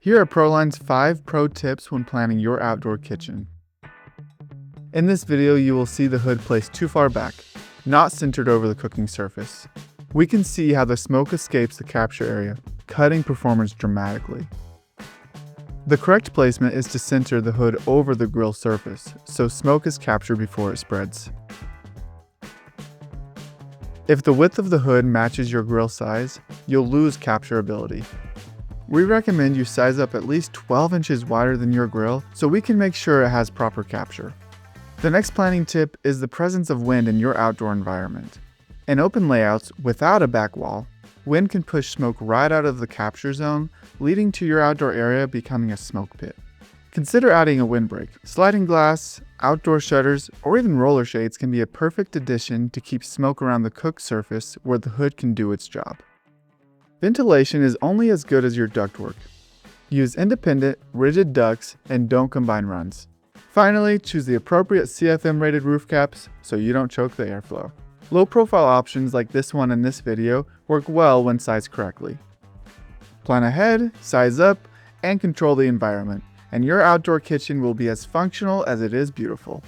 Here are ProLine's 5 pro tips when planning your outdoor kitchen. In this video, you will see the hood placed too far back, not centered over the cooking surface. We can see how the smoke escapes the capture area, cutting performance dramatically. The correct placement is to center the hood over the grill surface, so smoke is captured before it spreads. If the width of the hood matches your grill size, you'll lose capturability. We recommend you size up at least 12 inches wider than your grill so we can make sure it has proper capture. The next planning tip is the presence of wind in your outdoor environment. In open layouts without a back wall, wind can push smoke right out of the capture zone, leading to your outdoor area becoming a smoke pit. Consider adding a windbreak. Sliding glass, outdoor shutters, or even roller shades can be a perfect addition to keep smoke around the cooked surface where the hood can do its job. Ventilation is only as good as your ductwork. Use independent, rigid ducts and don't combine runs. Finally, choose the appropriate CFM-rated roof caps so you don't choke the airflow. Low-profile options like this one in this video work well when sized correctly. Plan ahead, size up, and control the environment, and your outdoor kitchen will be as functional as it is beautiful.